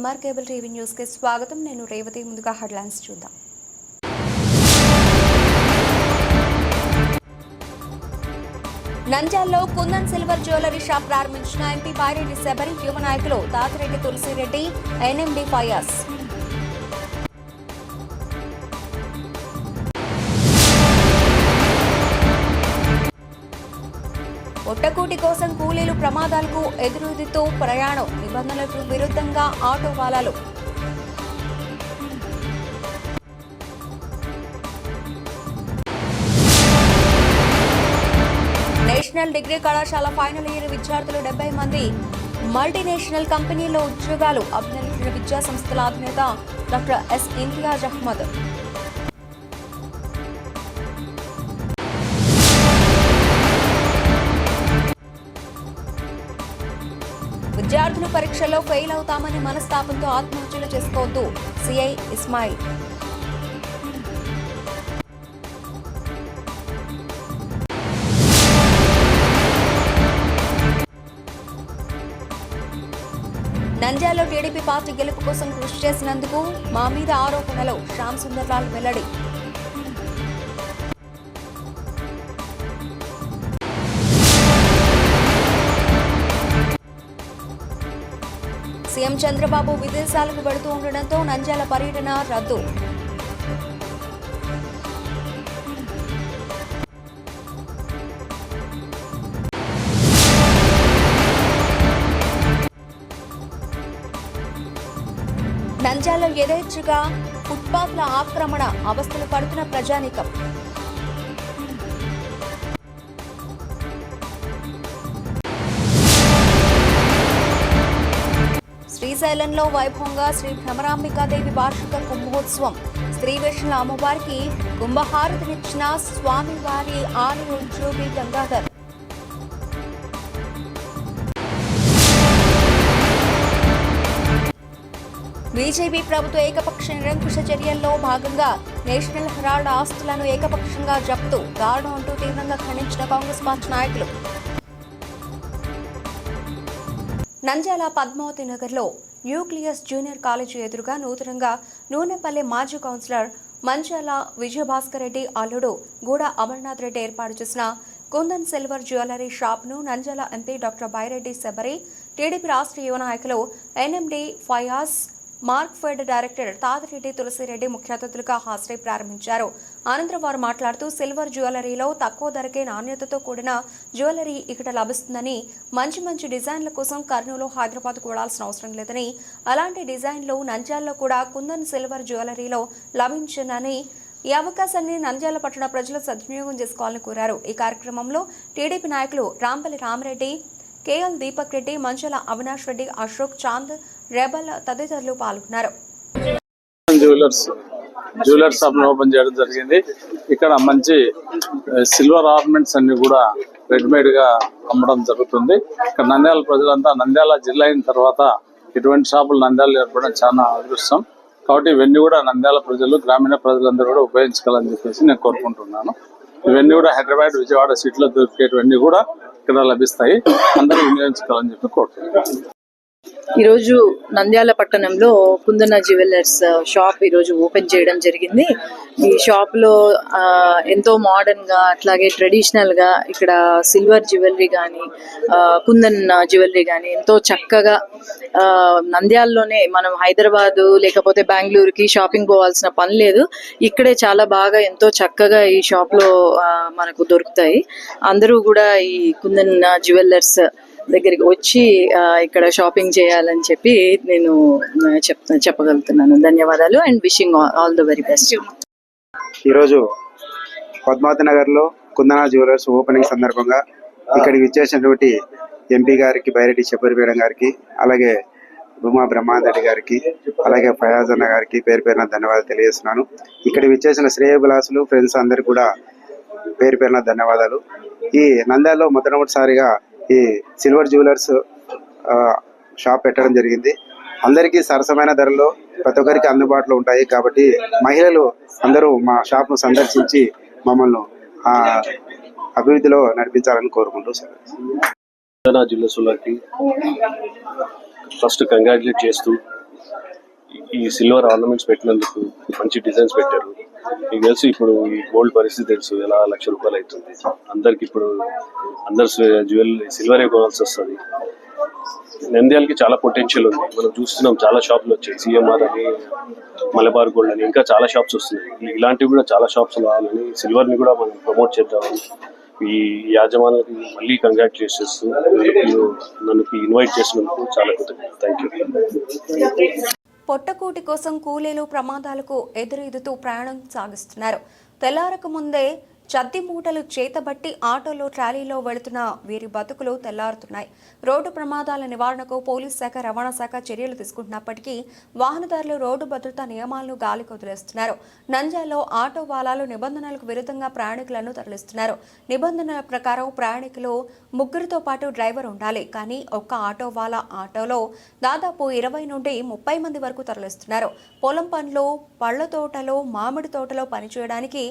MR cable TV news కి స్వాగతం. నేను రేవతి. ముందుగా హెడ్లైన్స్ చూద్దాం. నంద్యాలలో కుందన్ సిల్వర్ జ్యువెలరీ షాప్ ప్రారంభించిన ఎంపీ బైరెడ్డి శబరి, యువ నాయకులు తాతిరెడ్డి తులసిరెడ్డి, ఎన్ఎండి ఫయాజ్. ఒట్టకూటి కోసం కూలీలు ప్రమాదాలకు ఎదురుదితో ప్రయాణం, నిబంధనలకు విరుద్ధంగా ఆటో వాలాలు. నేషనల్ డిగ్రీ కళాశాల ఫైనల్ ఇయర్ విద్యార్థులు 70 మంది మల్టీనేషనల్ కంపెనీల్లో ఉద్యోగాలు. అభినందించిన విద్యా సంస్థల అధినేత డాక్టర్ ఎస్ ఇంతియాజ్ అహ్మద్. విద్యార్థులు పరీక్షల్లో ఫెయిల్ అవుతామని మనస్తాపంతో ఆత్మహత్యలు చేసుకోవద్దు, సిఐ ఇస్మాయిల్. నంద్యాలలో టీడీపీ పార్టీ గెలుపు కోసం కృషి చేసినందుకు మా మీద ఆరోపణలు, శ్యామ్ సుందర్లాల్ వెల్లడి. సీఎం చంద్రబాబు విదేశాలకు వెళుతూ ఉండడంతో నంద్యాల పర్యటన రద్దు. నంద్యాలలో యథేచ్ఛగా ఫుట్పాత్ల ఆక్రమణ, అవస్థలు పడుతున్న ప్రజానీకం. శ్రీశైలంలో వైభవంగా శ్రీ భ్రమరాంబికాదేవి వార్షిక కుంభోత్సవం. శ్రీవేషుల అమ్మవారికి కుంభహారతినిచ్చిన స్వామివారి ఆలయ ఉద్యోగి గంగాధర్. బీజేపీ ప్రభుత్వ ఏకపక్ష నిరంకుశ చర్యల్లో భాగంగా నేషనల్ హెరాల్డ్ ఆస్తులను ఏకపక్షంగా జప్తు, దారుణం అంటూ తీవ్రంగా ఖండించిన కాంగ్రెస్ పార్టీ నాయకులు. నంద్యాల పద్మావతి నగర్లో న్యూక్లియస్ జూనియర్ కాలేజీ ఎదురుగా నూతనంగా నూనెపల్లి మాజీ కౌన్సిలర్ మంచాల విజయభాస్కర్ రెడ్డి అల్లుడు గూడ అమర్నాథ్ రెడ్డి ఏర్పాటు చేసిన కుందన్ సిల్వర్ జ్యువెలరీ షాప్ను Nandyal MP doctor Byreddy Shabari, TDP రాష్ట్ర యువ నాయకులు ఎన్ఎండి ఫయాజ్, మార్క్ఫెడ్ డైరెక్టర్ తాతిరెడ్డి తులసిరెడ్డి ముఖ్య అతిథులుగా హాజరై ప్రారంభించారు. అనంతరం వారు మాట్లాడుతూ సిల్వర్ జ్యువెలరీలో తక్కువ ధరకే నాణ్యతతో కూడిన జ్యువెలరీ ఇక్కడ లభిస్తుందని, మంచి డిజైన్ల కోసం కర్నూలు, హైదరాబాద్కు వెళ్లాల్సిన అవసరం లేదని, అలాంటి డిజైన్లు నంద్యాలలో కూడా కుందన్ సిల్వర్ జ్యువెలరీలో లభించునని, ఈ అవకాశాన్ని నంద్యాల పట్టణ ప్రజలు సద్వినియోగం చేసుకోవాలని కోరారు. ఈ కార్యక్రమంలో టీడీపీ నాయకులు రాంపల్లి రామరెడ్డి, కేఎల్ దీపక్ రెడ్డి, మంచాల అవినాష్ రెడ్డి, అశోక్ చాంద్, రెబల్ తదితరులు పాల్గొన్నారు. జ్యువెలర్స్ షాప్ ఓపెన్ చేయడం జరిగింది. ఇక్కడ మంచి సిల్వర్ ఆర్నమెంట్స్ అన్ని కూడా రెడీమేడ్ గా అమ్మడం జరుగుతుంది. ఇక్కడ నంద్యాల ప్రజలంతా, నంద్యాల జిల్లా అయిన తర్వాత ఇటువంటి షాపులు నంద్యాల ఏర్పడడం చాలా అదృష్టం. కాబట్టి ఇవన్నీ కూడా నంద్యాల ప్రజలు, గ్రామీణ ప్రజలందరూ కూడా ఉపయోగించుకోవాలని చెప్పేసి నేను కోరుకుంటున్నాను. ఇవన్నీ కూడా హైదరాబాద్, విజయవాడ సిటీలో దొరికేటివన్నీ కూడా ఇక్కడ లభిస్తాయి. అందరూ వినియోగించుకోవాలని చెప్పి కోరుకుంటున్నాను. ఈరోజు నంద్యాల పట్టణంలో కుందన జ్యువెలర్స్ షాప్ ఈరోజు ఓపెన్ చేయడం జరిగింది. ఈ షాప్ లో ఎంతో మోడర్న్ గా, అట్లాగే ట్రెడిషనల్ గా ఇక్కడ సిల్వర్ జ్యువెలరీ కానీ, కుందన్ జ్యువెలరీ కానీ ఎంతో చక్కగా, నంద్యాలలోనే మనం హైదరాబాదు లేకపోతే బెంగళూరుకి షాపింగ్ పోవాల్సిన పని లేదు. ఇక్కడే చాలా బాగా ఎంతో చక్కగా ఈ షాప్ లో మనకు దొరుకుతాయి. అందరూ కూడా ఈ కుందన్ జ్యువెలర్స్ దగ్గరికి వచ్చి ఇక్కడ షాపింగ్ చేయాలని చెప్పి నేను చెప్పగలుగుతున్నాను. ధన్యవాదాలు and wishing all the very best. ఈరోజు పద్మావతి నగర్ లో కుందన జ్యువెలర్స్ ఓపెనింగ్ సందర్భంగా ఇక్కడికి విచ్చేసినటువంటి ఎంపీ గారికి, బైరెడ్డి శబరి మేడం గారికి, అలాగే భూమా బ్రహ్మారెడ్డి గారికి, అలాగే ఫయాజ్ అన్న గారికి పేరు పేరున ధన్యవాదాలు తెలియజేస్తున్నాను. ఇక్కడ విచ్చేసిన శ్రేయోభిలాసులు, ఫ్రెండ్స్ అందరికి కూడా పేరు పేరున ధన్యవాదాలు. ఈ నంద్యాలలో మొట్టమొదటిసారిగా ఈ సిల్వర్ జ్యువెలర్స్ షాప్ పెట్టడం జరిగింది. అందరికీ సరసమైన ధరలో ప్రతి ఒక్కరికి అందుబాటులో ఉంటాయి. కాబట్టి మహిళలు అందరూ మా షాప్ను సందర్శించి మమ్మల్ని అభివృద్ధిలో నడిపించాలని కోరుకుంటూ జ్యువెలర్స్కి ఫస్ట్ కంగ్రాచులేట్ చేస్తూ ఈ సిల్వర్ ఆర్నమెంట్స్ పెట్టినందుకు మంచి డిజైన్స్ పెట్టారు. మీకు తెలుసు ఇప్పుడు ఈ గోల్డ్ పరిస్థితి తెలుసు, ఎలా ₹1,00,000 అవుతుంది. అందరికి ఇప్పుడు అందరు సిల్వరే కొనాల్సి వస్తుంది. నంద్యాలకి చాలా పొటెన్షియల్ ఉంది. మనం చూస్తున్నాం చాలా షాపులు వచ్చాయి, సిఎంఆర్ అని, మలబార్ గోల్డ్ అని, ఇంకా చాలా షాప్స్ వస్తున్నాయి. ఇలాంటివి కూడా చాలా షాప్స్ కావాలని, సిల్వర్ని కూడా మనం ప్రమోట్ చేద్దామని ఈ యాజమాన్యానికి మళ్ళీ కంగ్రాచులేట్ చేస్తూ నన్ను ఇన్వైట్ చేసినందుకు చాలా కృతజ్ఞతలు. Thank you. పొట్టకూటి కోసం కూలీలు ప్రమాదాలకు ఎదురెదుతూ ప్రయాణం సాగిస్తున్నారు. తెల్లారక ముందే చద్ది మూటలు చేతబట్టి ఆటోలో ట్రాలీలో వెళుతున్న వీరి బతుకులు తెల్లారుతున్నాయి. రోడ్డు ప్రమాదాల నివారణకు పోలీస్ శాఖ, రవాణా శాఖ చర్యలు తీసుకుంటున్నప్పటికీ వాహనదారులు రోడ్డు భద్రతా నియమాలను గాలికి వదిలేస్తున్నారు. నంద్యాలలో ఆటో వాలాలు నిబంధనలకు విరుద్ధంగా ప్రయాణికులను తరలిస్తున్నారు. నిబంధనల ప్రకారం ప్రయాణికులు ముగ్గురితో పాటు డ్రైవర్ ఉండాలి. కానీ ఒక్క ఆటో వాలా ఆటోలో దాదాపు 20 నుండి 30 మంది వరకు తరలిస్తున్నారు. పొలం పనులు, పళ్ల తోటలో, మామిడి తోటలో పనిచేయడానికి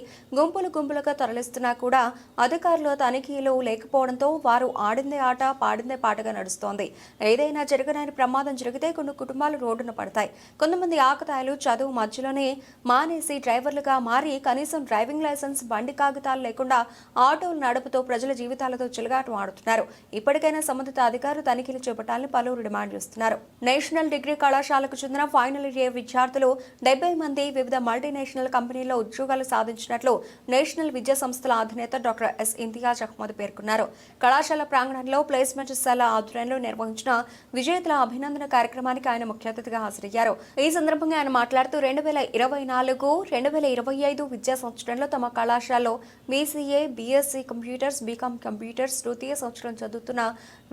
గుంపులుగా తరలిస్తున్నా కూడా అధికారులు తనిఖీలు లేకపోవడంతో వారు ఆడిందే ఆట, పాడిందే పాటగా నడుస్తోంది. ఏదైనా జరగని ప్రమాదం జరిగితే కొన్ని కుటుంబాలు రోడ్డున పడతాయి. కొంతమంది ఆకతాయిలు చదువు మధ్యలోనే మానేసి డ్రైవర్లుగా మారి కనీసం డ్రైవింగ్ లైసెన్స్, బండి కాగితాలు లేకుండా ఆటోలు నడుపుతూ ప్రజల జీవితాలతో చెలగాటం ఆడుతున్నారు. ఇప్పటికైనా సంబంధిత అధికారులు తనిఖీలు చేపట్టాలని పలువురు డిమాండ్ చేస్తున్నారు. నేషనల్ డిగ్రీ కళాశాలకు చెందిన ఫైనల్ ఇయర్ విద్యార్థులు 70 మంది వివిధ మల్టీనేషనల్ కంపెనీల్లో ఉద్యోగాలు సాధించినట్లు నేషనల్ విద్యా సంస్థల అధినేత డాక్టర్ ఎస్ ఇంతియాజ్ అహ్మద్ పేర్కొన్నారు. కళాశాల ప్రాంగణంలో ప్లేస్మెంట్ శాల ఆధ్వర్యంలో నిర్వహించిన విజేతల అభినందన కార్యక్రమానికి ఆయన ముఖ్య అతిథిగా హాజరయ్యారు. ఈ సందర్భంగా ఆయన మాట్లాడుతూ 2024-2025 విద్యా సంవత్సరంలో తమ కళాశాలలో BCA, BSc computers, BCom computers తృతీయ సంవత్సరం చదువుతున్న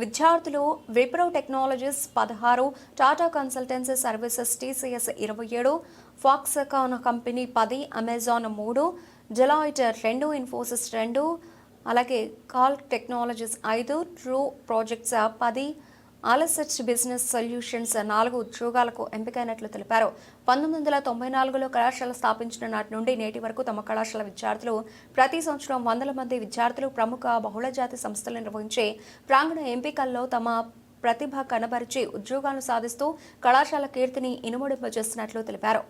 విద్యార్థులు Wipro technologies 16, Tata consultancy services TCS 27, Foxconn company 10, Amazon 3, Deloitte 2, Infosys 2, అలాగే కాల్ టెక్నాలజీస్ 5, ట్రూ ప్రాజెక్ట్స్ 10, ఆలసెట్ బిజినెస్ సొల్యూషన్స్ 4 ఉద్యోగాలకు ఎంపికైనట్లు తెలిపారు. 1994లో కళాశాల స్థాపించిన నాటి నుండి నేటి వరకు తమ కళాశాల విద్యార్థులు ప్రతి సంవత్సరం 100 మంది విద్యార్థులు ప్రముఖ బహుళజాతి సంస్థలు నిర్వహించే ప్రాంగణ ఎంపికల్లో తమ ప్రతిభ కనబరిచి ఉద్యోగాలను సాధిస్తూ కళాశాల కీర్తిని ఇనుముడింపజేస్తున్నట్లు తెలిపారు.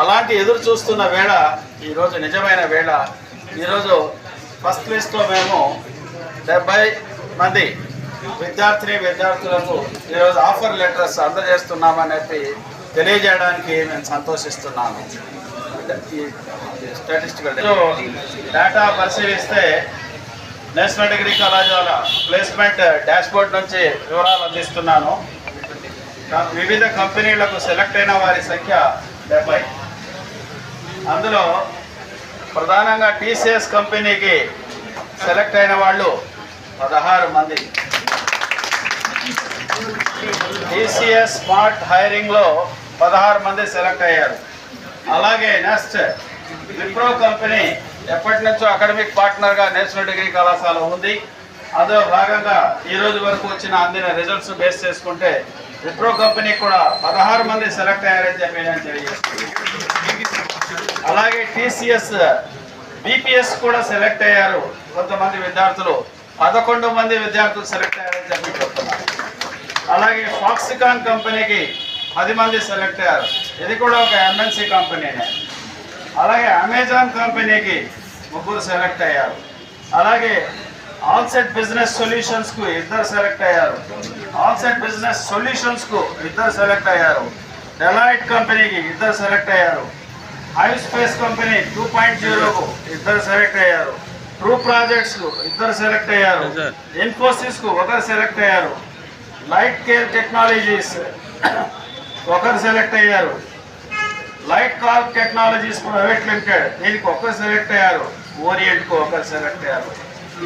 అలాంటి ఎదురు చూస్తున్న వేళ ఈరోజు నిజమైన వేళ. ఈరోజు ఫస్ట్ లిస్ట్లో మేము 70 మంది విద్యార్థులకు ఈరోజు ఆఫర్ లెటర్స్ అందజేస్తున్నామనేది తెలియజేయడానికి నేను సంతోషిస్తున్నాను. ఈ స్టాటిస్టికల్ డేటా పరిశీలిస్తే నేషనల్ డిగ్రీ కళాశాల ప్లేస్మెంట్ డాష్బోర్డ్ నుంచి వివరాలు అందిస్తున్నాను. వివిధ కంపెనీలకు సెలెక్ట్ అయిన వారి సంఖ్య 70. అందులో ప్రధానంగా TCS కంపెనీకి సెలెక్ట్ అయిన వాళ్ళు 16 మంది. TCS స్మార్ట్ హైరింగ్లో 16 మంది సెలెక్ట్ అయ్యారు. అలాగే నెక్స్ట్ విప్రో కంపెనీ ఎప్పటి నుంచో అకాడమిక్ పార్ట్నర్గా నేషనల్ డిగ్రీ కళాశాల ఉంది. అందులో భాగంగా ఈ రోజు వరకు అందిన రిజల్ట్స్ బేస్ చేసుకుంటే విప్రో కంపెనీ కూడా 16 మంది సెలెక్ట్ అయ్యారని చెప్పి నేను తెలియజేస్తున్నాను. అలాగే TCS BPS కూడా సెలెక్ట్ అయ్యారు. కొంతమంది విద్యార్థులు 11 మంది విద్యార్థులు సెలెక్ట్ అయ్యారని చెప్పి చెప్తున్నారు. అలాగే ఫాక్స్కాన్ కంపెనీకి 10 మంది సెలెక్ట్ అయ్యారు. ఇది కూడా ఒక MNC కంపెనీనే. అలాగే అమెజాన్ కంపెనీకి 3 సెలెక్ట్ అయ్యారు. అలాగే ఆల్సెట్ బిజినెస్ సొల్యూషన్స్కు 2 సెలెక్ట్ అయ్యారు. ఆల్సెట్ బిజినెస్ సొల్యూషన్స్కు 2 సెలెక్ట్ అయ్యారు. డెలాయిట్ కంపెనీకి 2 సెలెక్ట్ అయ్యారు. హై స్పేస్ కంపెనీ 2.0కు 2 సెలెక్ట్ అయ్యారు. ట్రూ ప్రాజెక్ట్స్కు 2 సెలెక్ట్ అయ్యారు. ఇన్ఫోసిస్కు 1 సెలెక్ట్ అయ్యారు. లైట్ కేర్ టెక్నాలజీస్ 1 సెలెక్ట్ అయ్యారు. Light Corp technologies private limited దీనికి 1 సెలెక్ట్ అయ్యారు. ఓరియంట్కు 1 సెలెక్ట్ అయ్యారు.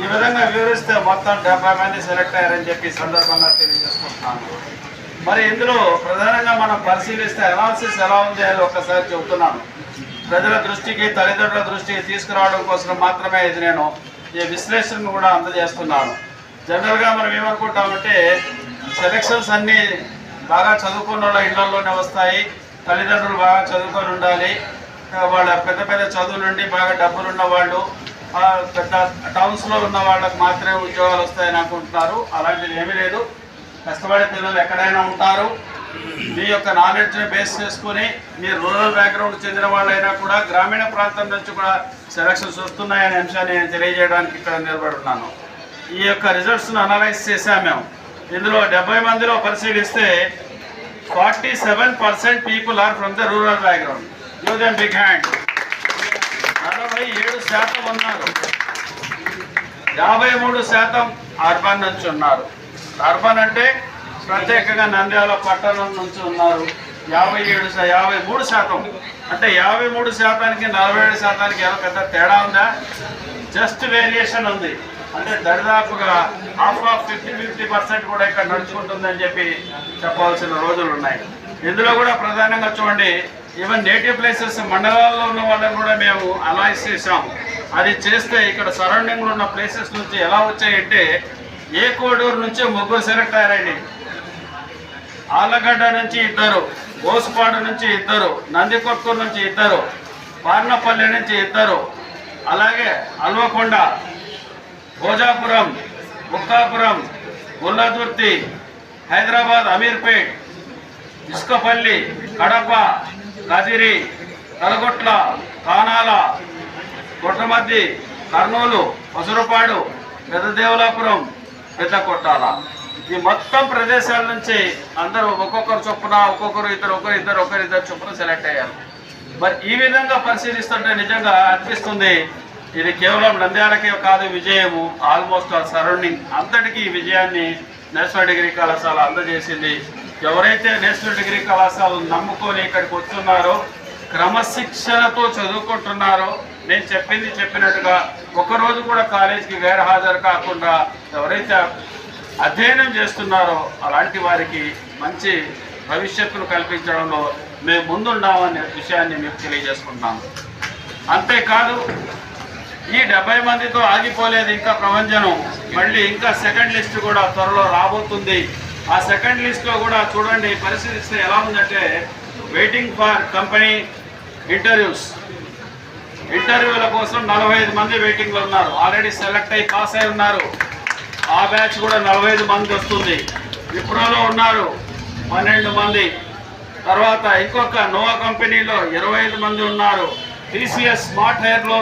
ఈ విధంగా వివరిస్తే మొత్తం 70 మంది సెలెక్ట్ అయ్యారని చెప్పి సందర్భంగా తెలియజేసుకుంటున్నాను. మరి ఇందులో ప్రధానంగా మనం పరిశీలిస్తే అనాలిసిస్ ఎలా ఉంది అని ఒక్కసారి చెబుతున్నాను. ప్రజల దృష్టికి, తల్లిదండ్రుల దృష్టికి తీసుకురావడం కోసం మాత్రమే ఇది నేను ఈ విశ్లేషణను కూడా అందజేస్తున్నాను. జనరల్గా మనం ఏమనుకుంటామంటే సెలక్షన్స్ అన్నీ బాగా చదువుకున్న వాళ్ళ ఇళ్లలోనే వస్తాయి. తల్లిదండ్రులు బాగా చదువుకొని ఉండాలి. వాళ్ళ పెద్ద పెద్ద చదువులు నుండి బాగా డబ్బులున్న వాళ్ళు, పెద్ద టౌన్స్లో ఉన్న వాళ్ళకి మాత్రమే ఉద్యోగాలు వస్తాయని అనుకుంటున్నారు. అలాంటిది ఏమీ లేదు. కష్టపడే పిల్లలు ఎక్కడైనా ఉంటారు. మీ యొక్క నాలెడ్జ్ని బేస్ చేసుకుని మీరు రూరల్ బ్యాక్గ్రౌండ్ చెందిన వాళ్ళైనా కూడా గ్రామీణ ప్రాంతం నుంచి కూడా సెలక్షన్స్ వస్తున్నాయనే అంశాన్ని నేను తెలియజేయడానికి ఇక్కడ నిలబడి ఉన్నాను. ఈ యొక్క రిజల్ట్స్ను అనలైజ్ చేశాము మేము. ఇందులో 70 మందిలో పరిశీలిస్తే 47% people are from the rural background. Give them big hand. 47% ఉన్నారు. 53% అర్బన్ నుంచి ఉన్నారు. అర్బన్ అంటే ప్రత్యేకంగా నంద్యాల పట్టణం నుంచి ఉన్నారు. 53% అంటే 53%కి 47%కి ఏదో పెద్ద తేడా ఉందా? జస్ట్ వేరియేషన్ ఉంది. అంటే దరిదాపుగా హాఫ్ 50% కూడా ఇక్కడ నడుచుకుంటుందని చెప్పి చెప్పవలసిన రోజులు ఉన్నాయి. ఇందులో కూడా ప్రధానంగా చూడండి, ఈవెన్ నేటివ్ ప్లేసెస్ మండలాల్లో ఉన్న వాళ్ళని కూడా మేము అనలైజ్ చేసాం. అది చేస్తే ఇక్కడ సరౌండింగ్లో ఉన్న ప్లేసెస్ నుంచి ఎలా వచ్చాయంటే, ఏ కోడూరు నుంచి 3 సెలెక్ట్ అయ్యారండి, ఆళ్ళగడ్డ నుంచి 2, గోసుపాడు నుంచి 2, నందికొట్కూరు నుంచి 2, పార్నపల్లి నుంచి 2, అలాగే అల్వకొండ, భోజాపురం, బుక్కాపురం, గుల్లదుర్తి, హైదరాబాద్ అమీర్పేట్, ఇసుకపల్లి, కడప, కదిరి, కలగొట్ల, కానాల, కొట్టమద్ది, కర్నూలు, పసురుపాడు, పెద్దదేవులాపురం, పెద్ద కొట్టాల, ఈ మొత్తం ప్రదేశాల నుంచి అందరూ ఒక్కొక్కరు చొప్పున ఒకరిద్దరు చొప్పున సెలెక్ట్ అయ్యారు. మరి ఈ విధంగా పరిశీలిస్తుంటే నిజంగా అనిపిస్తుంది, ఇది కేవలం నంద్యాలకే కాదు విజయము, ఆల్మోస్ట్ ఆ సరౌండింగ్ అంతటికీ ఈ విజయాన్ని నేషనల్ డిగ్రీ కళాశాల అందజేసింది. ఎవరైతే నేషనల్ డిగ్రీ కళాశాలను నమ్ముకొని ఇక్కడికి వస్తున్నారో, క్రమశిక్షణతో చదువుకుంటున్నారో, నేను చెప్పినట్టుగా ఒకరోజు కూడా కాలేజీకి గైర్హాజరు కాకుండా ఎవరైతే అధ్యయనం చేస్తున్నారో అలాంటి వారికి మంచి భవిష్యత్తును కల్పించడంలో మేము ముందున్నామనే విషయాన్ని మీకు తెలియజేసుకుంటున్నాము. అంతేకాదు, ఈ 70 మందితో ఆగిపోలేదు ఇంకా ప్రపంచం. మళ్ళీ ఇంకా సెకండ్ లిస్ట్ కూడా త్వరలో రాబోతుంది. ఆ సెకండ్ లిస్ట్లో కూడా చూడండి, పరిశీలిస్తే ఎలా ఉందంటే, వెయిటింగ్ ఫర్ కంపెనీ ఇంటర్వ్యూల కోసం 45 మంది వెయిటింగ్లో ఉన్నారు. ఆల్రెడీ సెలెక్ట్ అయ్యి పాస్ అయి ఉన్నారు. ఆ బ్యాచ్ కూడా 45 మంది వస్తుంది. విప్రోలో ఉన్నారు 12 మంది. తర్వాత ఇంకొక నోవా కంపెనీలో 25 మంది ఉన్నారు. టీసీఎస్ స్మార్ట్ హెయిర్లో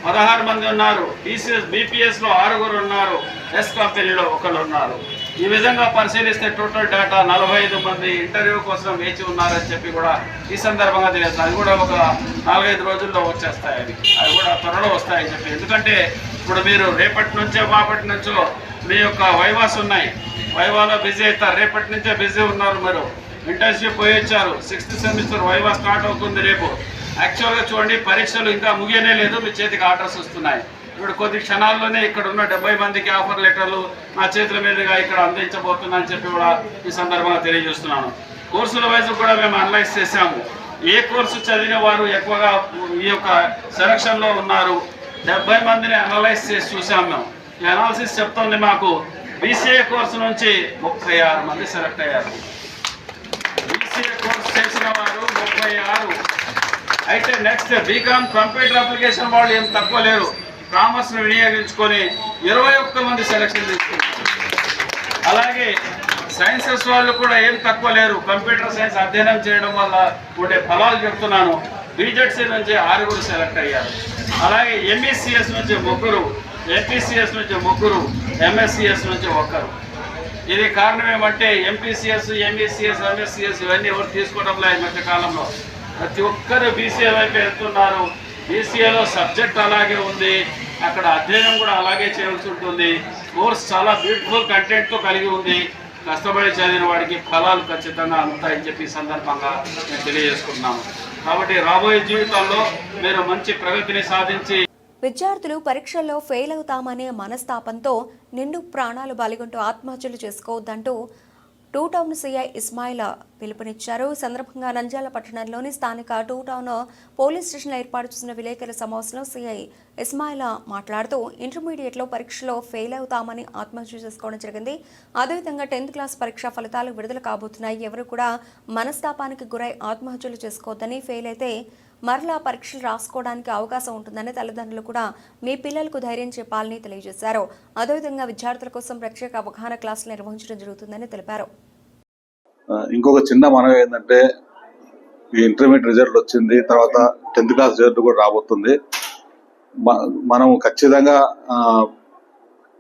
16 మంది ఉన్నారు. బీపీఎస్లో 6 ఉన్నారు. ఎస్ కంపెనీలో 1 ఉన్నారు. ఈ విధంగా పరిశీలిస్తే టోటల్ డేటా 45 మంది ఇంటర్వ్యూ కోసం వేచి ఉన్నారని చెప్పి కూడా ఈ సందర్భంగా తెలియదు. అది కూడా ఒక 4-5 రోజుల్లో వచ్చేస్తాయి. అవి కూడా త్వరలో వస్తాయని చెప్పి. ఎందుకంటే ఇప్పుడు మీరు రేపటి నుంచో మాపటి నుంచో మీ యొక్క వైవాస్ ఉన్నాయి, వైవాలో బిజీ అవుతారు. రేపటి నుంచే బిజీ ఉన్నారు. మీరు ఇంటర్న్షిప్ పోయి వచ్చారు. 6th సెమిస్టర్ వైవా స్టార్ట్ అవుతుంది రేపు. యాక్చువల్గా చూడండి, పరీక్షలు ఇంకా ముగియనే లేదు, మీ చేతికి ఆర్డర్స్ వస్తున్నాయి. ఇప్పుడు కొద్ది క్షణాల్లోనే ఇక్కడ ఉన్న 70 మందికి ఆఫర్ లెటర్లు నా చేతుల మీదుగా ఇక్కడ అందించబోతున్నా అని చెప్పి కూడా ఈ సందర్భంగా తెలియజేస్తున్నాను. కోర్సుల వైజ్ కూడా మేము అనలైజ్ చేశాము. ఏ కోర్సు చదివిన వారు ఎక్కువగా ఈ యొక్క సెలక్షన్లో ఉన్నారు. 70 మందిని అనలైజ్ చేసి చూసాము మేము. ఈ అనాలిసిస్ చెప్తుంది మాకు, బీసీఏ కోర్సు నుంచి 36 మంది సెలెక్ట్ అయ్యారు. బీసీఏ కోర్సు చేసిన వారు 36. అయితే నెక్స్ట్ బీకామ్ కంప్యూటర్ అప్లికేషన్ వాళ్ళు ఏం తక్కువ లేరు. కామర్స్ను వినియోగించుకొని 21 మంది సెలక్షన్ తీసుకున్నారు. అలాగే సైన్సెస్ వాళ్ళు కూడా ఏం తక్కువ లేరు. కంప్యూటర్ సైన్స్ అధ్యయనం చేయడం వల్ల ఉండే ఫలాలు చెప్తున్నాను. బీజెడ్సీ నుంచి 6 సెలెక్ట్ అయ్యారు. అలాగే ఎంఈసిఎస్ నుంచి 3, ఎంపీసీఎస్ నుంచి 3, ఎంఎస్సిఎస్ నుంచి 1. ఇది కారణం ఏమంటే ఎంపీసీఎస్, ఎంఈసిఎస్, ఎంఎస్సిఎస్ ఇవన్నీ ఎవరు తీసుకోవడం లేదు ఈ మధ్య కాలంలో. ప్రతి ఒక్కరు బీసీఏ వైపు వెళ్తున్నారు. బీసీఏలో సబ్జెక్ట్ అలాగే ఉంది, అక్కడ అధ్యయనం కూడా అలాగే చేయాల్సి ఉంటుంది. కోర్స్ చాలా బ్యూటిఫుల్ కంటెంట్తో కలిగి ఉంది. కష్టపడి చదివిన వాడికి ఫలాలు ఖచ్చితంగా అందుతాయని చెప్పి ఈ సందర్భంగా నేను తెలియజేసుకుంటున్నాను. కాబట్టి రాబోయే జీవితంలో మీరు మంచి ప్రగతిని సాధించి విద్యార్థులు పరీక్షల్లో ఫెయిల్ అవుతామనే మనస్తాపంతో నిండు ప్రాణాలు బలిగొంటూ ఆత్మహత్యలు చేసుకోవద్దంటూ టూ టౌన్ సీఐ ఇస్మాయిల్ పిలుపునిచ్చారు. ఈ సందర్భంగా నంద్యాల పట్టణంలోని స్థానిక టూ టౌన్ పోలీస్ స్టేషన్లో ఏర్పాటు చేసిన విలేకరుల సమావేశంలో సీఐ ఇస్మాయిల్ మాట్లాడుతూ ఇంటర్మీడియట్లో పరీక్షలో ఫెయిల్ అవుతామని ఆత్మహత్య చేసుకోవడం జరిగింది. అదేవిధంగా 10th క్లాస్ పరీక్ష ఫలితాలు విడుదల కాబోతున్నాయి. ఎవరు కూడా మనస్తాపానికి గురై ఆత్మహత్యలు చేసుకోవద్దని, ఫెయిల్ అయితే మరలా పరీక్షలు రాసుకోవడానికి అవకాశం ఉంటుందని తల్లిదండ్రులు కూడా మీ పిల్లలకు ధైర్యం చెప్పాలని తెలియజేశారు. అదేవిధంగా విద్యార్థుల కోసం ప్రత్యేక అవగాహన క్లాసులు నిర్వహించడం జరుగుతుందని తెలిపారు. ఇంకొక చిన్న మనవి ఏంటంటే ఈ ఇంటర్మీడియట్ రిజల్ట్ వచ్చింది, తర్వాత 10th క్లాస్ రిజల్ట్ కూడా రాబోతుంది. మనం ఖచ్చితంగా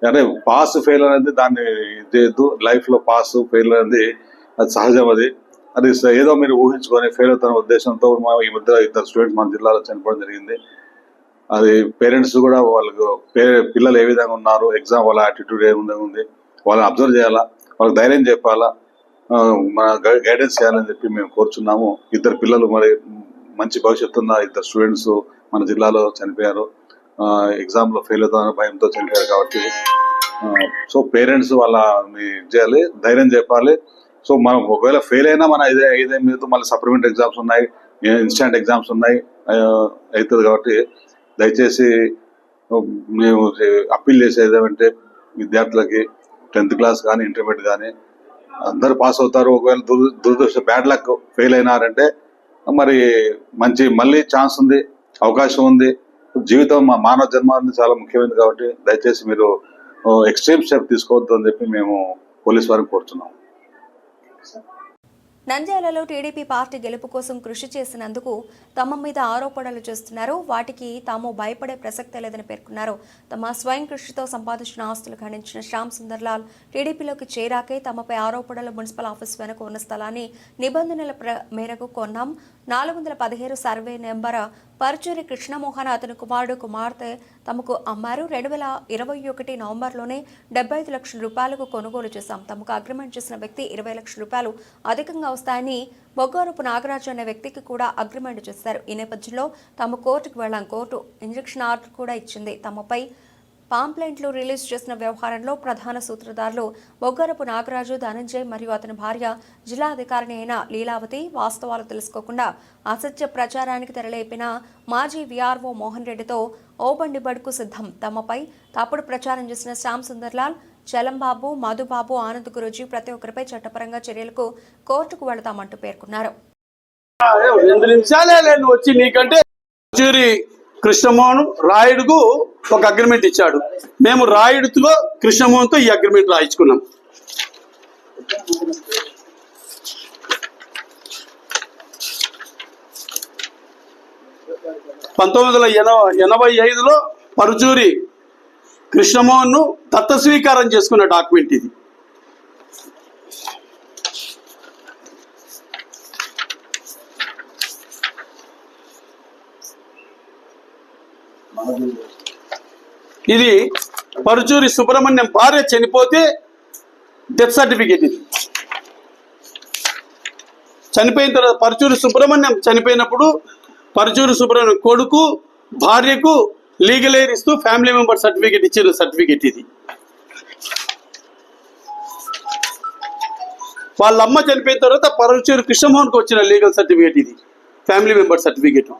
అంటే పాస్ ఫెయిల్ అనేది దాన్ని చేయొద్దు. లైఫ్ లో పాస్ ఫెయిల్ అనేది అది సహజం. అది ఏదో మీరు ఊహించుకొని ఫెయిల్ అవుతున్న ఉద్దేశంతో ఈ మధ్య 2 స్టూడెంట్స్ మన జిల్లాలో చనిపోవడం జరిగింది. అది పేరెంట్స్ కూడా వాళ్ళకు పిల్లలు ఏ విధంగా ఉన్నారు, ఎగ్జామ్ వాళ్ళ యాటిట్యూడ్ ఏ విధంగా ఉంది, వాళ్ళని అబ్జర్వ్ చేయాలా, వాళ్ళకి ధైర్యం చెప్పాలా, మన గైడెన్స్ చేయాలని చెప్పి మేము కోరుచున్నాము. 2 పిల్లలు మరి మంచి భవిష్యత్తు ఉన్న 2 స్టూడెంట్స్ మన జిల్లాలో చనిపోయారు. ఎగ్జామ్ లో ఫెయిల్ అవుతామని భయంతో చనిపోయారు. కాబట్టి సో పేరెంట్స్ వాళ్ళని చేయాలి, ధైర్యం చెప్పాలి. సో మనం ఒకవేళ ఫెయిల్ అయినా మన 5 మళ్ళీ సప్లిమెంటరీ ఎగ్జామ్స్ ఉన్నాయి, ఇన్స్టాంట్ ఎగ్జామ్స్ ఉన్నాయి అవుతుంది. కాబట్టి దయచేసి మేము అప్పీల్ చేసేది ఏమంటే విద్యార్థులకి 10th క్లాస్ కానీ ఇంటర్మీడియట్ కానీ అందరు పాస్ అవుతారు. ఒకవేళ దురదృష్ట బ్యాడ్ లక్ ఫెయిల్ అయినారంటే మరి మళ్ళీ ఛాన్స్ ఉంది, అవకాశం ఉంది. జీవితం మానవ జన్మ అనేది చాలా ముఖ్యమైనది. కాబట్టి దయచేసి మీరు ఎక్స్ట్రీమ్ స్టెప్ తీసుకోవద్దు అని చెప్పి మేము పోలీస్ వారిని కోరుతున్నాం. నంద్యాలలో టీడీపీ పార్టీ గెలుపు కోసం కృషి చేసినందుకు తమ మీద ఆరోపణలు చేస్తున్నారు. వాటికి తాము భయపడే ప్రసక్తే లేదని పేర్కొన్నారు. తమ స్వయం కృషితో సంపాదించిన ఆస్తులు ఖండించిన శ్యామ్ సుందర్లాల్ టీడీపీలోకి చేరాకే తమపై ఆరోపణలు మున్సిపల్ ఆఫీస్ వెనుక ఉన్న స్థలాన్ని నిబంధనల మేరకు కొన్నాం. 417 సర్వే నెంబర్ పరుచూరి కృష్ణమోహన్ అతని కుమార్తె తమకు అమ్మారు. 2021 నవంబర్లోనే 75 లక్షల రూపాయలకు కొనుగోలు చేశాం. తమకు అగ్రిమెంట్ చేసిన వ్యక్తి 20 లక్షల రూపాయలు అధికంగా వస్తాయని బొగ్గారపు నాగరాజు అనే వ్యక్తికి కూడా అగ్రిమెంట్ చేశారు. ఈ నేపథ్యంలో తాము కోర్టుకు వెళ్లాం. కోర్టు ఇంజెక్షన్ ఆర్డర్ కూడా ఇచ్చింది. తమపై పాంప్లెంట్లు రిలీజ్ చేసిన వ్యవహారంలో ప్రధాన సూత్రధారులు బొగ్గారపు నాగరాజు, ధనంజయ్ మరియు అతని భార్య జిల్లా అధికారిని అయిన లీలావతి. వాస్తవాలు తెలుసుకోకుండా అసత్య ప్రచారానికి తెరలేపిన మాజీ వీఆర్ఓ మోహన్ రెడ్డితో ఓబండి బడుకు సిద్ధం. తమపై తప్పుడు ప్రచారం చేసిన శ్యామ్ సుందర్లాల్, చలంబాబు, మధుబాబు, ఆనంద్ గురూజీ ప్రతి ఒక్కరిపై చట్టపరంగా చర్యలకు కోర్టుకు వెళతామంటూ పేర్కొన్నారు. 2 నిమిషాలే వచ్చి నీకంటే కృష్ణమోహన్ రాయుడుకు ఒక అగ్రిమెంట్ ఇచ్చాడు. మేము రాయుడుతో కృష్ణమోహన్తో ఈ అగ్రిమెంట్ రాయించుకున్నాం. (1985) పరుచూరి కృష్ణమోహన్ ను దత్త స్వీకారం చేసుకున్న డాక్యుమెంట్ ఇది. ఇది పరుచూరి సుబ్రహ్మణ్యం భార్య చనిపోతే డెత్ సర్టిఫికేట్. ఇది చనిపోయిన తర్వాత పరుచూరి సుబ్రహ్మణ్యం చనిపోయినప్పుడు పరుచూరి సుబ్రహ్మణ్యం కొడుకు భార్యకు లీగల్ ఎయిర్ ఇస్తూ ఫ్యామిలీ మెంబర్ సర్టిఫికేట్ ఇచ్చిన సర్టిఫికేట్ ఇది. వాళ్ళ అమ్మ చనిపోయిన తర్వాత పరుచూరి కృష్ణమోహన్కి వచ్చిన లీగల్ సర్టిఫికేట్ ఇది, ఫ్యామిలీ మెంబర్ సర్టిఫికేట్.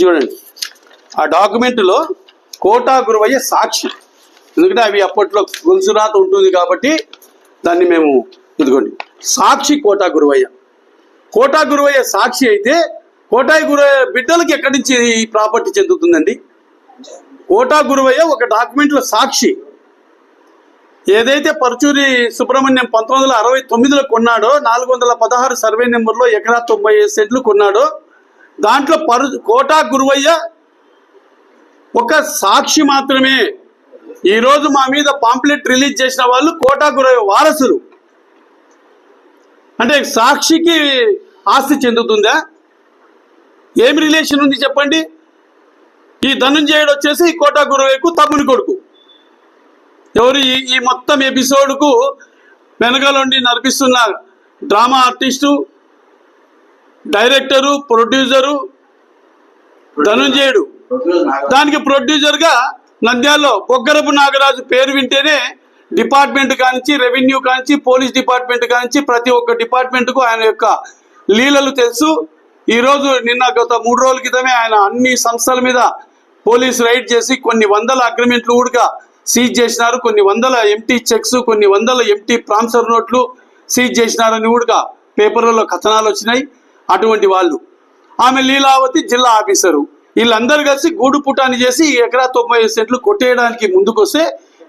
చూడండి, ఆ డాక్యుమెంట్లో కోటా గురువయ్య సాక్షి. ఎందుకంటే అవి అప్పట్లో గొలుసురాత ఉంటుంది కాబట్టి దాన్ని మేము ఇదిగోండి సాక్షి కోటా గురువయ్య సాక్షి అయితే కోటా గురువయ్య బిడ్డలకి ఎక్కడి నుంచి ఈ ప్రాపర్టీ చెందుతుందండి? కోటా గురువయ్య ఒక డాక్యుమెంట్లో సాక్షి. ఏదైతే పరుచూరి సుబ్రహ్మణ్యం 1969లో కొన్నాడో 416 సర్వే నెంబర్లో ఎకరా 95 సెంట్లు కొన్నాడో దాంట్లో కోటా గురువయ్య ఒక సాక్షి మాత్రమే. ఈరోజు మా మీద పాంప్లెట్ రిలీజ్ చేసిన వాళ్ళు కోటా గురువయ్య వారసులు. అంటే సాక్షికి ఆస్తి చెందుతుందా? ఏమి రిలేషన్ ఉంది చెప్పండి? ఈ ధనంజయుడు వచ్చేసి కోటా గురువయ్యకు తమ్ముని కొడుకు. ఎవరు? ఈ మొత్తం ఎపిసోడ్కు వెనకాలండి నడిపిస్తున్న డ్రామా ఆర్టిస్టు, డైరెక్టరు, ప్రొడ్యూసరు ధనంజయుడు. దానికి ప్రొడ్యూసర్ గా నంద్యాలలో బొగ్గరపు నాగరాజు పేరు వింటేనే డిపార్ట్మెంట్ కానించి, రెవెన్యూ కానించి, పోలీస్ డిపార్ట్మెంట్ కానించి ప్రతి ఒక్క డిపార్ట్మెంట్ కు ఆయన యొక్క లీలలు తెలుసు. ఈ రోజు గత 3 రోజుల క్రితమే ఆయన అన్ని సంస్థల మీద పోలీసు రైడ్ చేసి కొన్ని వందల అగ్రిమెంట్లు కూడా సీజ్ చేసినారు. కొన్ని వందల ఎంటీ చెక్స్, కొన్ని వందల ఎంటీ ప్రామిసర్ నోట్లు సీజ్ చేసినారని కూడా పేపర్లలో కథనాలు వచ్చినాయి. అటువంటి వాళ్ళు. ఆమె లీలావతి జిల్లా ఆఫీసరు. వీళ్ళందరూ కలిసి గూడు పుటాన్ని చేసి ఎకరా 90 సెంట్లు కొట్టేయడానికి ముందుకొస్తే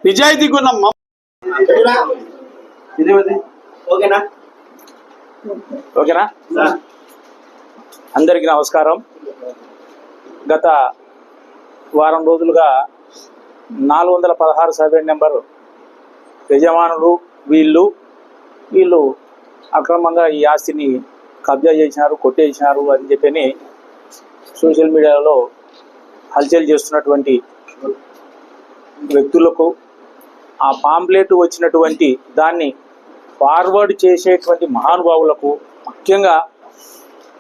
నిజాయితీగా ఉన్న ఓకేనా అందరికీ నమస్కారం. గత వారం రోజులుగా 416 సర్వే నెంబర్ యజమానులు వీళ్ళు అక్రమంగా ఈ ఆస్తిని కబ్జా చేసినారు, కొట్టేసినారు అని చెప్పని సోషల్ మీడియాలో హల్చల్ చేస్తున్నటువంటి వ్యక్తులకు ఆ పాంప్లెట్ వచ్చినటువంటి దాన్ని ఫార్వర్డ్ చేసేటువంటి మహానుభావులకు ముఖ్యంగా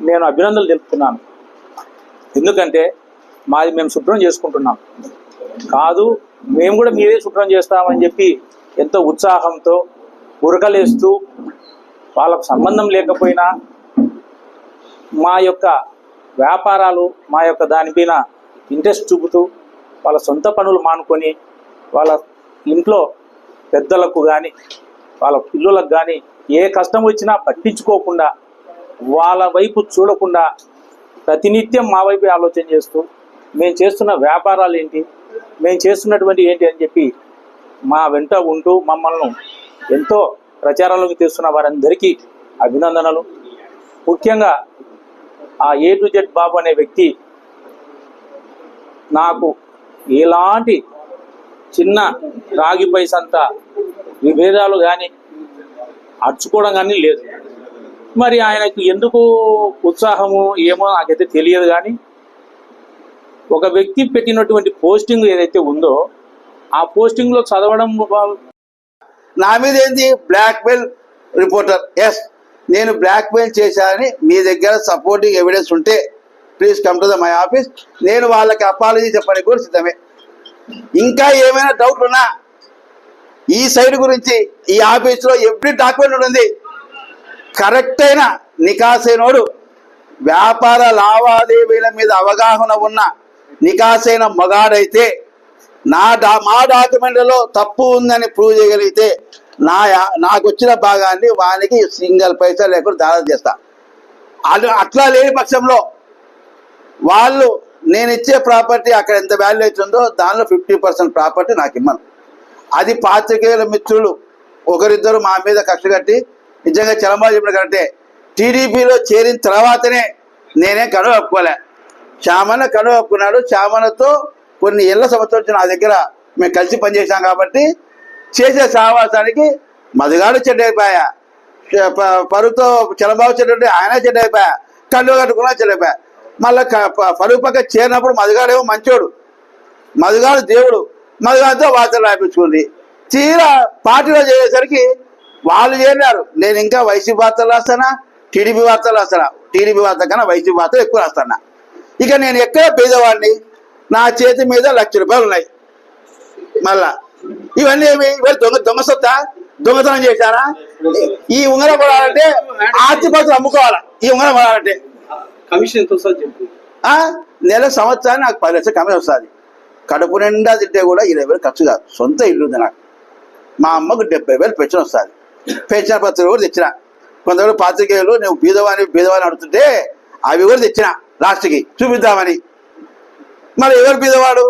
నేను అభినందనలు తెలుపుతున్నాను. ఎందుకంటే మాది మేము శుభ్రం చేసుకుంటున్నాం కాదు, మేము కూడా మీరే శుభ్రం చేస్తామని చెప్పి ఎంతో ఉత్సాహంతో ఉరకలేస్తూ వాళ్ళకు సంబంధం లేకపోయినా మా యొక్క వ్యాపారాలు మా యొక్క దానిపైన ఇంట్రెస్ట్ చూపుతూ వాళ్ళ సొంత పనులు మానుకొని వాళ్ళ ఇంట్లో పెద్దలకు కానీ వాళ్ళ పిల్లలకు కానీ ఏ కష్టం వచ్చినా పట్టించుకోకుండా వాళ్ళ వైపు చూడకుండా ప్రతినిత్యం మా వైపు ఆలోచన చేస్తూ మేము చేస్తున్న వ్యాపారాలు ఏంటి, మేము చేస్తున్నటువంటి ఏంటి అని చెప్పి మా వెంట ఉంటూ మమ్మల్ని ఎంతో ప్రచారంలోకి తెస్తున్న వారందరికీ అభినందనలు. ముఖ్యంగా ఆ A to Z బాబు అనే వ్యక్తి నాకు ఎలాంటి చిన్న రాగి పైసంత విభేదాలు కానీ అర్చుకోవడం కానీ లేదు. మరి ఆయనకు ఎందుకు ఉత్సాహము ఏమో నాకైతే తెలియదు. కానీ ఒక వ్యక్తి పెట్టినటువంటి పోస్టింగ్ ఏదైతే ఉందో ఆ పోస్టింగ్లో చదవడం నా మీద ఏంది బ్లాక్మెయిల్ రిపోర్టర్. ఎస్, నేను బ్లాక్మెయిల్ చేశానని మీ దగ్గర సపోర్టింగ్ ఎవిడెన్స్ ఉంటే please come to my office. నేను వాళ్ళకి అపాలజీ చెప్పడానికి కూడా సిద్ధమే. ఇంకా ఏమైనా డౌట్లు ఉన్నా ఈ సైడ్ గురించి ఈ ఆఫీస్లో ఎవ్రీ డాక్యుమెంట్ ఉంది. కరెక్ట్ అయిన నికాసైనోడు, వ్యాపార లావాదేవీల మీద అవగాహన ఉన్న నికాసైన మగాడైతే మా డాక్యుమెంట్లలో తప్పు ఉందని ప్రూవ్ చేయగలిగితే నాకు వచ్చిన భాగాన్ని వానికి సింగిల్ పైసా లేకుండా దానం చేస్తా. అట్లా లేని పక్షంలో వాళ్ళు నేను ఇచ్చే ప్రాపర్టీ అక్కడ ఎంత వాల్యూ అవుతుందో దానిలో 50% ప్రాపర్టీ నాకు ఇమ్మను. అది పాత్రికేయుల మిత్రులు ఒకరిద్దరు మా మీద కక్ష కట్టి నిజంగా చలమా చెప్పిన కరెక్టే. టీడీపీలో చేరిన తర్వాతనే నేనే కనువ ఒప్పుకోలే. చామన కనువ ఒప్పుకున్నాడు. చామనతో కొన్ని ఏళ్ళ సంవత్సరం నా దగ్గర మేము కలిసి పనిచేసాం కాబట్టి చేసే సహవాసానికి మధుగాడు చెడ్డైపోయా, పరువుతో చలబాబు చెడ్డ ఆయన చెడ్డైపోయా, కళ్ళు కట్టుకున్నా చెడ్డైపోయా. మళ్ళీ పరువు పక్క చేరినప్పుడు మధుగాడేమో మంచోడు, మధుగాడు దేవుడు, మధుగాడితో వార్తలు రాయించుకుంది. తీరా పార్టీలో చేసేసరికి వాళ్ళు చేరినారు. నేను ఇంకా వైసీపీ వార్తలు రాస్తానా, టీడీపీ వార్తలు రాస్తానా? టీడీపీ వార్త కన్నా వైసీపీ వార్తలు ఎక్కువ రాస్తానా. ఇక నేను ఎక్కడ పేదవాడిని, నా చేతి మీద ₹1,00,000 ఉన్నాయి. మళ్ళా ఇవన్నీ ఏమి దొంగ సొత్తా, దొంగతనం చేశారా? ఈ ఉంగరం పడాలంటే ఆస్తిపత్రులు అమ్ముకోవాలా. ఈ ఉంగరం పడాలంటే కమిషన్ ఎంత వస్తుంది చెప్పు. నెల సంవత్సరానికి నాకు 10 లక్షలు కమిషన్ వస్తుంది. కడుపు నిండా తింటే కూడా 20,000 ఖర్చు కాదు. సొంత ఇల్లు ఉంది నాకు. మా అమ్మకు 70,000 పెన్షన్ వస్తుంది. పెన్షన్ పత్రాలు కూడా తెచ్చిన. కొంతమంది పాత్రికేయులు నువ్వు బీదవాని అడుగుతుంటే అవి కూడా తెచ్చిన లాస్ట్కి చూపిద్దామని. మరి ఎవరు బీదవాడు?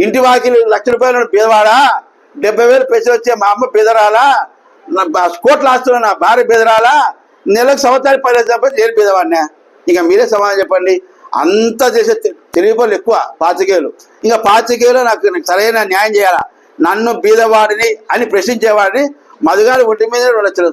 ఇంటి వాకిలు ₹1,00,000 బీదవాడా? 70,000 పెన్షన్ వచ్చే మా అమ్మ బీదరాలా? కోట్లు ఆస్తున్నా నా భార్య బీదరాలా? నెలకు సంవత్సరానికి 10 లక్షలు నేను బీదవాడినా? ఇక మీరే సమాధానం చెప్పండి. అంతా చేసే తెలివి పనులు ఎక్కువ పాత్రికేయులు. ఇంకా పాత్రికేయులు నాకు సరైన న్యాయం చేయాలా? నన్ను బీదవాడిని అని ప్రశ్నించేవాడిని మధుగారి ఒంటి మీద 2 లక్షల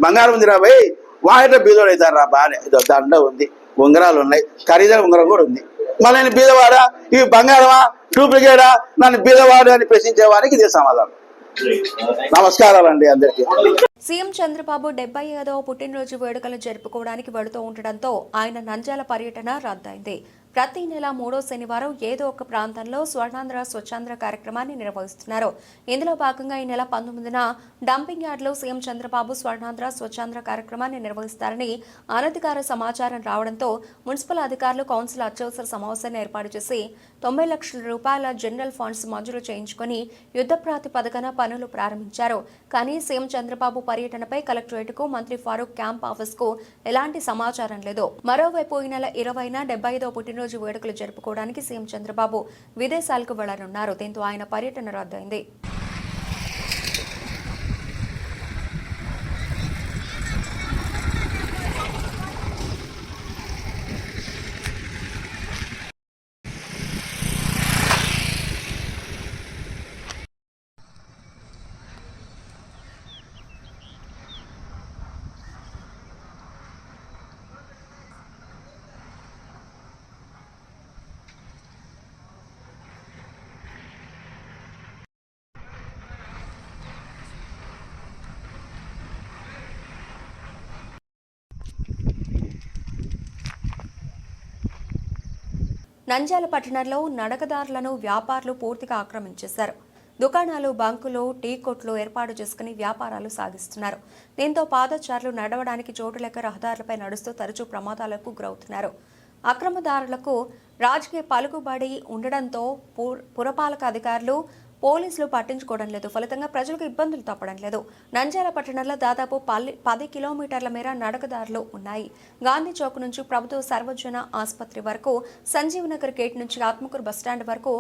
బంగారం ఉంది రా భయ్, వాయిట బీదోడు అవుతారు రా బాగానే. దండ ఉంది, ఉంగరాలు ఉన్నాయి, ఖరీదైన ఉంగరం కూడా ఉంది. మళ్ళీ నేను బీదవాడా, ఇవి బంగారమా, డూప్లికేటా? నన్ను బీదవాడు అని ప్రశ్నించేవాడికి ఇదే సమాధానం. నమస్కారాలండి అందరికీ. సీఎం చంద్రబాబు 75వ పుట్టినరోజు వేడుకలు జరుపుకోవడానికి వెళుతూ ఉండటంతో ఆయన నంద్యాల పర్యటన రద్దయింది. ప్రతి నెల 3వ శనివారం ఏదో ఒక ప్రాంతంలో స్వర్ణాంధ్ర స్వచ్ఛాంధ్ర కార్యక్రమాన్ని నిర్వహిస్తున్నారు. ఇందులో భాగంగా ఈ నెల 19న డంపింగ్ యార్డ్లో సీఎం చంద్రబాబు స్వర్ణాంధ్ర స్వచ్ఛాంధ్ర కార్యక్రమాన్ని నిర్వహిస్తారని అనధికార సమాచారం రావడంతో మున్సిపల్ అధికారులు కౌన్సిల్ అత్యవసర సమావేశాన్ని ఏర్పాటు చేసి ₹90 లక్షల జనరల్ ఫండ్స్ మంజూరు చేయించుకుని యుద్ధ ప్రాతిపదికన పనులు ప్రారంభించారు. కానీ సీఎం చంద్రబాబు పర్యటనపై కలెక్టరేట్కు మంత్రి ఫారూక్ క్యాంప్ ఆఫీస్కు ఎలాంటి సమాచారం లేదు. మరోవైపు ఈ నెల 20న 75వ పుట్టినరోజు పుట్టినరోజు వేడుకలు జరుపుకోవడానికి సీఎం చంద్రబాబు విదేశాలకు వెళ్లనున్నారు. దీంతో ఆయన పర్యటన రద్దయింది. నంద్యాల పట్టణంలో నడకదారులను వ్యాపారులు పూర్తిగా ఆక్రమించేశారు. దుకాణాలు, బంకులు, టీ కొట్లు ఏర్పాటు చేసుకుని వ్యాపారాలు సాగిస్తున్నారు. దీంతో పాదచారులు నడవడానికి చోటు లేక రహదారులపై నడుస్తూ తరచూ ప్రమాదాలకు గురవుతున్నారు. అక్రమదారులకు రాజకీయ పలుకుబడి ఉండడంతో పురపాలక అధికారులు, పోలీసులు పట్టించుకోవడం లేదు. ఫలితంగా ప్రజలకు ఇబ్బందులు తప్పడం లేదు. నంద్యాల పట్టణంలో దాదాపు 10 కిలోమీటర్ల మేర నడకదారులు ఉన్నాయి. గాంధీ చౌక్ నుంచి ప్రభుత్వ సర్వజన ఆసుపత్రి వరకు, సంజీవనగర్ గేట్ నుంచి ఆత్మకూరు బస్టాండ్ వరకు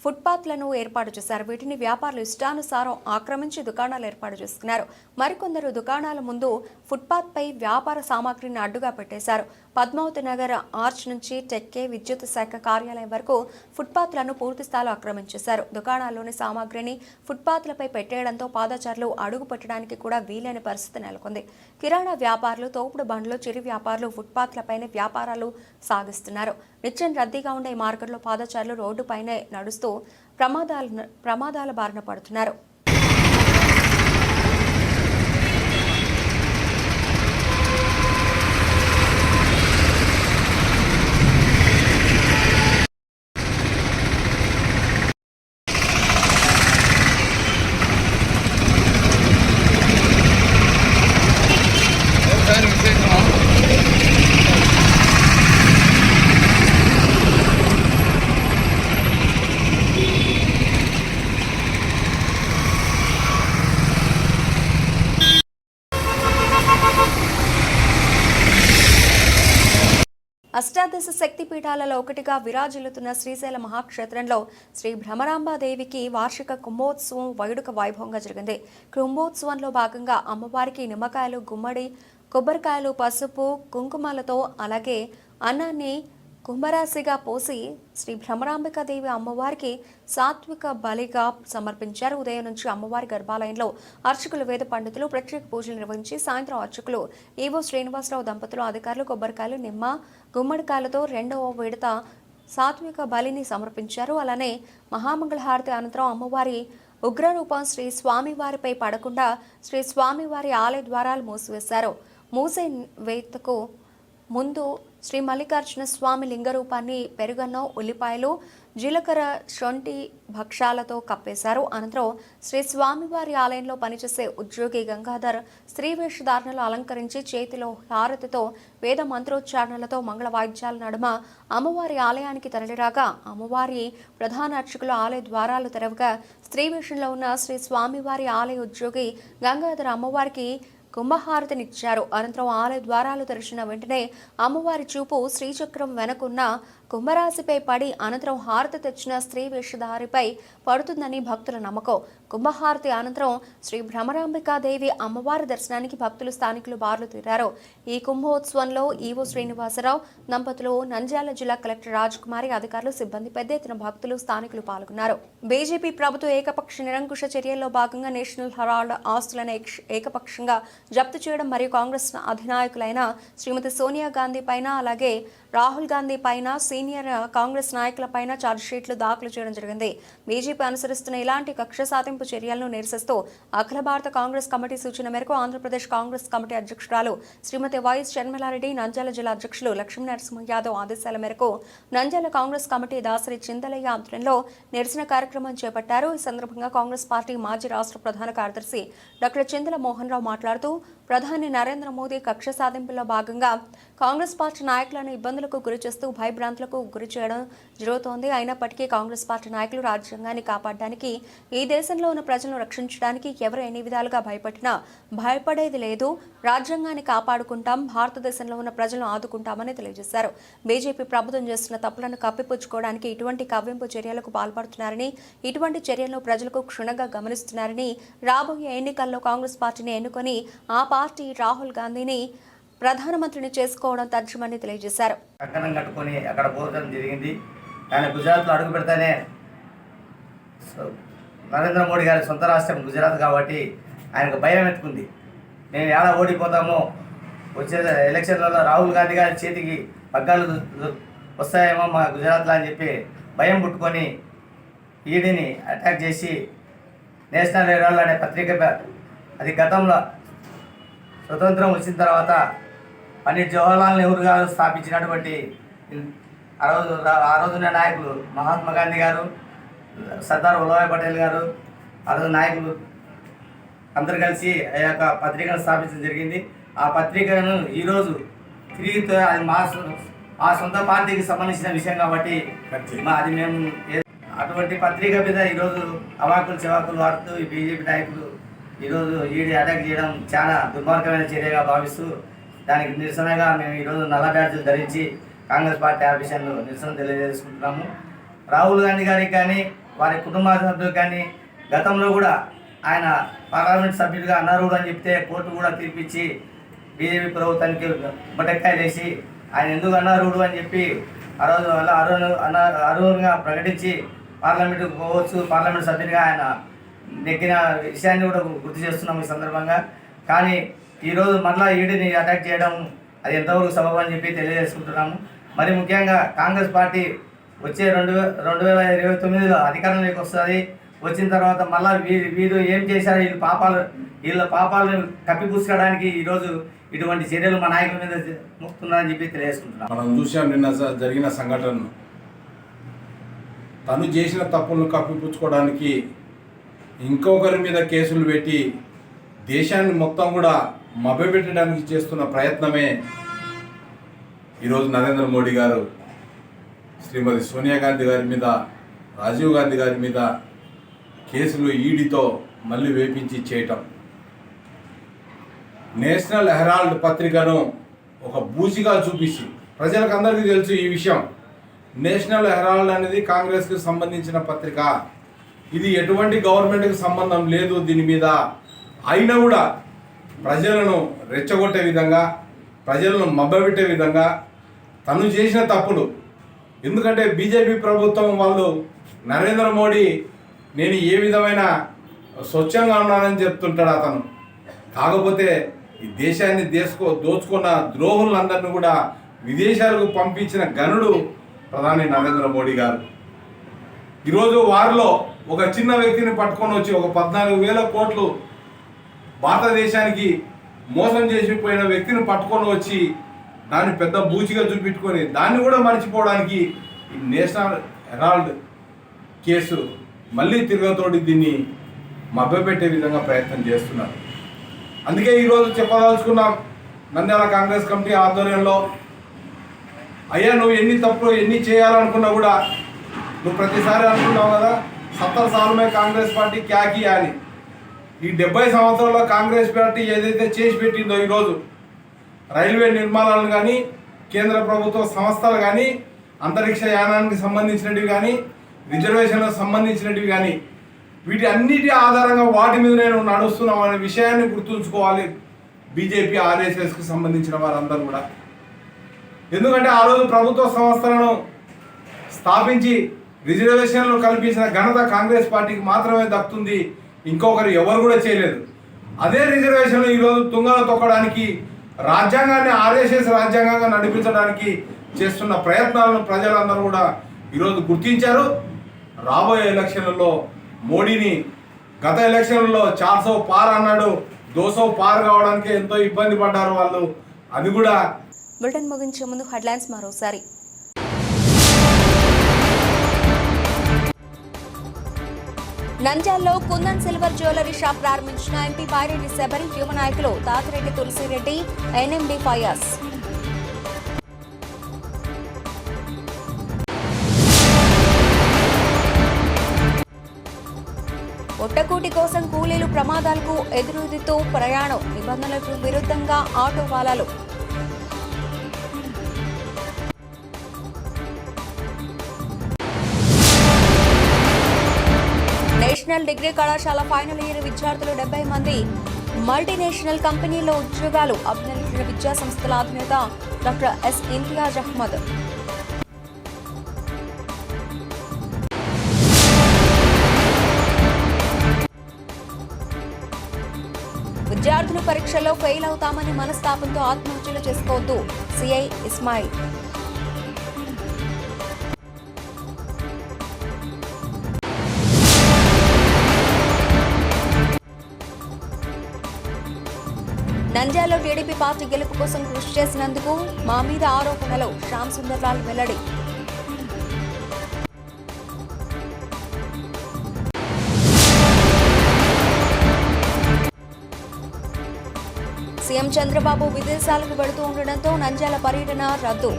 ఫుట్పాత్లను ఏర్పాటు చేశారు. వీటిని వ్యాపారులు ఇష్టానుసారం ఆక్రమించి దుకాణాలు ఏర్పాటు చేసుకున్నారు. మరికొందరు దుకాణాల ముందు ఫుట్పాత్పై వ్యాపార సామాగ్రిని అడ్డుగా పెట్టేశారు. పద్మావతి నగర్ ఆర్చ్ నుంచి టెక్కే విద్యుత్ శాఖ కార్యాలయం వరకు ఫుట్పాత్లను పూర్తి స్థాయిలో ఆక్రమించేశారు. దుకాణాల్లోని సామాగ్రిని ఫుట్పాత్లపై పెట్టేయడంతో పాదచారులు అడుగు పెట్టడానికి కూడా వీలైన పరిస్థితి నెలకొంది. కిరాణా వ్యాపారులు, తోపుడు బండ్లు, చిరు వ్యాపారులు ఫుట్పాత్లపైనే వ్యాపారాలు సాగిస్తున్నారు. నిత్యం రద్దీగా ఉండే ఈ మార్గంలో పాదచారులు రోడ్డుపైనే నడుస్తూ ప్రమాదాల బారిన పడుతున్నారు. అష్టాదశ శక్తి పీఠాలలో ఒకటిగా విరాజిల్లుతున్న శ్రీశైల మహాక్షేత్రంలో శ్రీ భ్రమరాంబాదేవికి వార్షిక కుంభోత్సవం వేడుక వైభవంగా జరిగింది. కుంభోత్సవంలో భాగంగా అమ్మవారికి నిమ్మకాయలు, గుమ్మడి, కొబ్బరికాయలు, పసుపు, కుంకుమలతో అలాగే అన్నాన్ని కుంభరాశిగా పోసి శ్రీ భ్రమరాంబికాదేవి అమ్మవారికి సాత్విక బలిగా సమర్పించారు. ఉదయం నుంచి అమ్మవారి గర్భాలయంలో అర్చకులు, వేద పండితులు ప్రత్యేక పూజలు నిర్వహించి సాయంత్రం అర్చకులు ఈవో శ్రీనివాసరావు దంపతులు, అధికారులు కొబ్బరికాయలు, నిమ్మ, గుమ్మడికాయలతో 2వ విడత సాత్విక బలిని సమర్పించారు. అలానే మహామంగళహారతి అనంతరం అమ్మవారి ఉగ్రరూపం శ్రీ స్వామివారిపై పడకుండా శ్రీ స్వామివారి ఆలయ ద్వారాలు మూసివేశారు. మూసే వేతకు ముందు శ్రీ మల్లికార్జున స్వామి లింగరూపాన్ని పెరుగన్నం, ఉల్లిపాయలు, జీలకర్ర, శొంఠి భక్షాలతో కప్పేశారు. అనంతరం శ్రీ స్వామివారి ఆలయంలో పనిచేసే ఉద్యోగి గంగాధర్ స్త్రీ వేషధారణలు అలంకరించి చేతిలో హారతితో వేద మంత్రోచ్చారణలతో మంగళ వాయిద్యాల నడుమ అమ్మవారి ఆలయానికి తరలిరాగా అమ్మవారి ప్రధాన అర్చకులు ఆలయ ద్వారాలు తెరవగా స్త్రీ వేషంలో ఉన్న శ్రీ స్వామివారి ఆలయ ఉద్యోగి గంగాధర్ అమ్మవారికి కుంభహారతినిచ్చారు. అనంతరం ఆలయ ద్వారాలు తెరిచిన వెంటనే అమ్మవారి చూపు శ్రీచక్రం వెనకున్న కుంభరాశిపై పడి అనంతరం హారతి తెచ్చిన స్త్రీ వేషధారిపై పడుతుందని భక్తుల నమ్మకం. కుంభహారతి అనంతరం శ్రీ భ్రమరాంబికాదేవి అమ్మవారి దర్శనానికి భక్తులు, స్థానికులు బారులు తీరారు. ఈ కుంభోత్సవంలో ఈవో శ్రీనివాసరావు దంపతులు, నంద్యాల జిల్లా కలెక్టర్ రాజకుమారి, అధికారులు, సిబ్బంది, పెద్ద ఎత్తున భక్తులు, స్థానికులు పాల్గొన్నారు. బీజేపీ ప్రభుత్వ ఏకపక్ష నిరంకుశ చర్యల్లో భాగంగా నేషనల్ హెరాల్డ్ ఆస్తులను ఏకపక్షంగా జప్తు చేయడం మరియు కాంగ్రెస్ అధినాయకులైన శ్రీమతి సోనియా గాంధీ పైన అలాగే రాహుల్ గాంధీ పైన, సీనియర్ కాంగ్రెస్ నాయకుల పైన ఛార్జ్షీట్లు దాఖలు చేయడం జరిగింది. బీజేపీ అనుసరిస్తున్న ఇలాంటి కక్ష సాధింపు చర్యలను నిరసిస్తూ అఖిల భారత కాంగ్రెస్ కమిటీ సూచన మేరకు ఆంధ్రప్రదేశ్ కాంగ్రెస్ కమిటీ అధ్యక్షురాలు శ్రీమతి వైఎస్ షర్మిలారెడ్డి, నంద్యాల జిల్లా అధ్యక్షులు లక్ష్మీ నరసింహ యాదవ్ ఆదేశాల మేరకు నంద్యాల కాంగ్రెస్ కమిటీ దాసరి చింతలయ్య ఆధ్వర్యంలో నిరసన కార్యక్రమం చేపట్టారు. ఈ సందర్భంగా కాంగ్రెస్ పార్టీ మాజీ రాష్ట్ర ప్రధాన కార్యదర్శి డాక్టర్ చింతల మోహన్ రావు మాట్లాడుతూ ప్రధాని నరేంద్ర మోదీ కక్ష సాధింపులో భాగంగా కాంగ్రెస్ పార్టీ నాయకులను ఇబ్బందులకు గురిచేస్తూ భయభ్రాంతులకు గురి చేయడం జరుగుతోంది. అయినప్పటికీ కాంగ్రెస్ పార్టీ నాయకులు రాజ్యాంగాన్ని కాపాడడానికి, ఈ దేశంలో ఉన్న ప్రజలను రక్షించడానికి ఎవరు ఎన్ని విధాలుగా భయపడినా భయపడేది లేదు. రాజ్యాంగాన్ని కాపాడుకుంటాం, భారతదేశంలో ఉన్న ప్రజలను ఆదుకుంటామని తెలియజేశారు. బీజేపీ ప్రభుత్వం చేస్తున్న తప్పులను కప్పిపుచ్చుకోవడానికి ఇటువంటి కవ్వింపు చర్యలకు పాల్పడుతున్నారని, ఇటువంటి చర్యలను ప్రజలకు క్షుణ్ణంగా గమనిస్తున్నారని, రాబోయే ఎన్నికల్లో కాంగ్రెస్ పార్టీని ఎన్నుకొని ఆ పార్టీ రాహుల్ గాంధీని ప్రధానమంత్రిని చేసుకోవడం తథ్యమని తెలియజేశారు. కంకణం కట్టుకొని అక్కడ పోవడం జరిగింది. ఆయన గుజరాత్లో అడుగు పెడతానే నరేంద్ర మోడీ గారి సొంత రాష్ట్రం గుజరాత్ కాబట్టి ఆయనకు భయం ఎత్తుకుంది. నేను ఎలా ఓడిపోతామో, వచ్చే ఎలక్షన్లలో రాహుల్ గాంధీ గారి చేతికి పగ్గాలు వస్తాయేమో మా గుజరాత్లో అని చెప్పి భయం పుట్టుకొని ఈడీని అటాక్ చేసి నేషనల్ హెరాల్డ్ అనే పత్రిక, అది గతంలో స్వతంత్రం వచ్చిన తర్వాత పండిట్ జవహర్లాల్ నెహ్రూ గారు స్థాపించినటువంటి ఆ రోజున నాయకులు మహాత్మా గాంధీ గారు, సర్దార్ వల్లభాయ్ పటేల్ గారు, ఆ రోజు నాయకులు అందరు కలిసి ఆ యొక్క పత్రికను స్థాపించడం జరిగింది. ఆ పత్రికను ఈరోజు తిరిగి అది మా సొంత పార్టీకి సంబంధించిన విషయం కాబట్టి అది మేము అటువంటి పత్రిక మీద ఈరోజు అవాకులు చెవాకులు వాడుతూ ఈ బీజేపీ నాయకులు ఈరోజు ఈడీ అటాక్ చేయడం చాలా దుర్మార్గమైన చర్యగా భావిస్తూ దానికి నిరసనగా మేము ఈరోజు నల్ల బ్యాడ్జీలు ధరించి కాంగ్రెస్ పార్టీ ఆఫీసర్లు నిరసన తెలియజేసుకుంటున్నాము. రాహుల్ గాంధీ గారికి కానీ వారి కుటుంబ సభ్యులకు కానీ గతంలో కూడా ఆయన పార్లమెంట్ సభ్యుడిగా అనర్హుడు అని చెప్తే కోర్టు కూడా తీర్పిచ్చి బీజేపీ ప్రభుత్వానికి బటక్కాయలు వేసి ఆయన ఎందుకు అనర్హుడు అని చెప్పి ఆ రోజు అలా అర్హులుగా ప్రకటించి పార్లమెంటుకు పోవచ్చు, పార్లమెంట్ సభ్యునిగా ఆయన నెగ్గిన విషయాన్ని కూడా గుర్తు చేస్తున్నాం ఈ సందర్భంగా. కానీ ఈరోజు మళ్ళీ ఈడీని అటాక్ చేయడం అది ఎంతవరకు సబబు అని చెప్పి తెలియజేసుకుంటున్నాము. మరి ముఖ్యంగా కాంగ్రెస్ పార్టీ వచ్చే 2029లో అధికారంలోకి వస్తుంది. వచ్చిన తర్వాత మళ్ళీ వీరు ఏం చేశారు, వీళ్ళ పాపాలను కప్పిపుచ్చుకోవడానికి ఈరోజు ఇటువంటి చర్యలు మా నాయకుల మీద మోపుతున్నారని చెప్పి తెలియజేసుకుంటున్నాం. మనం చూసాం నిన్న జరిగిన సంఘటనను. తను చేసిన తప్పులను కప్పిపుచ్చుకోవడానికి ఇంకొకరి మీద కేసులు పెట్టి దేశాన్ని మొత్తం కూడా మభ్యపెట్టడానికి చేస్తున్న ప్రయత్నమే ఈరోజు నరేంద్ర మోడీ గారు శ్రీమతి సోనియా గాంధీ గారి మీద, రాజీవ్ గాంధీ గారి మీద కేసులు ఈడీతో మళ్ళీ వేపించి చేయటం. నేషనల్ హెరాల్డ్ పత్రికను ఒక బూచిగా చూపించి, ప్రజలకు అందరికీ తెలుసు ఈ విషయం, నేషనల్ హెరాల్డ్ అనేది కాంగ్రెస్కి సంబంధించిన పత్రిక, ఇది ఎటువంటి గవర్నమెంట్కి సంబంధం లేదు దీని మీద. అయినా కూడా ప్రజలను రెచ్చగొట్టే విధంగా, ప్రజలను మభ్యపెట్టే విధంగా తను చేసిన తప్పులు. ఎందుకంటే బీజేపీ ప్రభుత్వం వాళ్ళు నరేంద్ర మోడీ నేను ఏ విధమైన స్వచ్ఛంగా ఉన్నానని చెప్తుంటాడు అతను. కాకపోతే ఈ దేశాన్ని దోచుకున్న ద్రోహులందరినీ కూడా విదేశాలకు పంపించిన గనుడు ప్రధాని నరేంద్ర మోడీ గారు. ఈరోజు వారిలో ఒక చిన్న వ్యక్తిని పట్టుకొని వచ్చి ఒక 14,000 కోట్లు భారతదేశానికి మోసం చేసిపోయిన వ్యక్తిని పట్టుకొని వచ్చి దాన్ని పెద్ద బూచిగా చూపించుకొని దాన్ని కూడా మర్చిపోవడానికి ఈ నేషనల్ హెరాల్డ్ కేసు మళ్ళీ తిరగతోడి దీన్ని మభ్యపెట్టే విధంగా ప్రయత్నం చేస్తున్నారు. అందుకే ఈరోజు చెప్పదలుచుకున్నాం, నంద్యాల కాంగ్రెస్ కమిటీ ఆధ్వర్యంలో, అయ్యా నువ్వు ఎన్ని చేయాలనుకున్నా కూడా నువ్వు ప్రతిసారి అనుకున్నావు కదా 70 సార్లు కాంగ్రెస్ పార్టీ క్యా కియా అని. ఈ 70 సంవత్సరాల్లో కాంగ్రెస్ పార్టీ ఏదైతే చేసి పెట్టిందో ఈరోజు రైల్వే నిర్మాణాలను కానీ, కేంద్ర ప్రభుత్వ సంస్థలు కానీ, అంతరిక్ష యానానికి సంబంధించినవి కానీ, రిజర్వేషన్లకు సంబంధించినవి కానీ, వీటి అన్నిటి ఆధారంగా వాటి మీద నేను నడుస్తున్నాం అనే విషయాన్ని గుర్తుంచుకోవాలి బీజేపీ ఆర్ఎస్ఎస్కి సంబంధించిన వారందరూ కూడా. ఎందుకంటే ఆ రోజు ప్రభుత్వ సంస్థలను స్థాపించి రిజర్వేషన్లు కల్పించిన ఘనత కాంగ్రెస్ పార్టీకి మాత్రమే దక్కుతుంది, ఇంకొకరు ఎవరు కూడా చేయలేదు. అదే రిజర్వేషన్లు ఈరోజు తుంగలో తొక్కడానికి, రాజ్యాంగాన్ని ఆర్ఎస్ఎస్ రాజ్యాంగంగా నడిపించడానికి చేస్తున్న ప్రయత్నాలను ప్రజలందరూ కూడా ఈరోజు గుర్తించారు. రాబోయే ఎలక్షన్లలో మోడీని గత ఎలక్షన్లలో 400 పార్ అన్నాడు, 200 పార్ కావడానికి ఎంతో ఇబ్బంది పడ్డారు వాళ్ళు. అది కూడా బులెటిన్ ముగించే ముందు హెడ్లైన్స్ మరోసారి. నంద్యాలలో కుందన్ సిల్వర్ జ్యువెలరీ షాప్ ప్రారంభించిన ఎంపీ బైరెడ్డి శబరి, యువ నాయకులు తాతిరెడ్డి తులసిరెడ్డి, ఎన్ఎండి ఫయాజ్. ఒట్టకూటి కోసం కూలీలు ప్రమాదాలకు ఎదురుదితూ ప్రయాణం, నిబంధనలకు విరుద్ధంగా ఆటో వాలాలు. నేషనల్ డిగ్రీ కళాశాల ఫైనల్ ఇయర్ విద్యార్థులు 70 మంది మల్టీనేషనల్ కంపెనీల్లో ఉద్యోగాలు. అభినందించిన విద్యా సంస్థల అధినేత డాక్టర్ ఎస్ ఇంతియాజ్ అహ్మద్. విద్యార్థులు పరీక్షల్లో ఫెయిల్ అవుతామని మనస్తాపంతో ఆత్మహత్యలు చేసుకోవద్దు, సిఐ ఇస్మాయిల్. నంద్యాలలో టీడీపీ పార్టీ గెలుపు కోసం కృషి చేసినందుకు మా మీద ఆరోపణలు, శ్యామ్ సుందర్లాల్ వెల్లడి. సీఎం చంద్రబాబు విదేశాలకు వెళుతూ ఉండడంతో నంద్యాల పర్యటన రద్దు.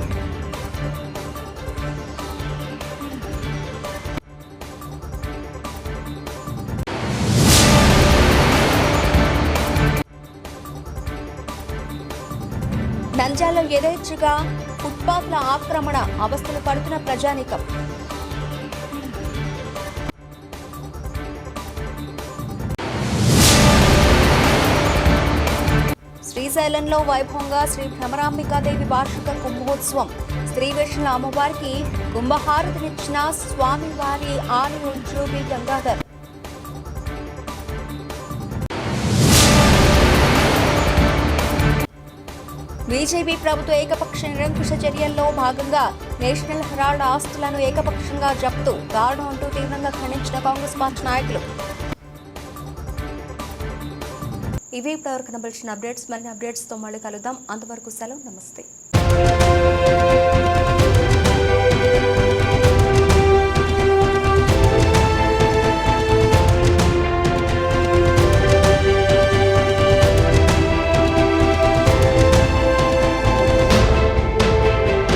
నంద్యాలలో యథేచ్ఛగా ఫుట్పాత్ల ఆక్రమణ, అవస్థలు పడుతున్న ప్రజానీకం. శ్రీశైలంలో వైభవంగా శ్రీ భ్రమరాంబికాదేవి వార్షిక కుంభోత్సవం. స్త్రీ వేషంలో అమ్మవారికి కుంభహారతినిచ్చిన స్వామివారి ఆలయ ఉద్యోగి గంగాధర్. బీజేపీ ప్రభుత్వ ఏకపక్ష నిరంకుశ చర్యల్లో భాగంగా నేషనల్ హెరాల్డ్ ఆస్తులను ఏకపక్షంగా జప్తు, దారుణం అంటూ తీవ్రంగా ఖండించిన కాంగ్రెస్ పార్టీ నాయకులు. ఇవి ఇప్పటివరకు కనబడిన అప్డేట్స్. మరిన్ని అప్డేట్స్తో మళ్ళీ కలుద్దాం. అంతవరకు సెలవు, నమస్తే.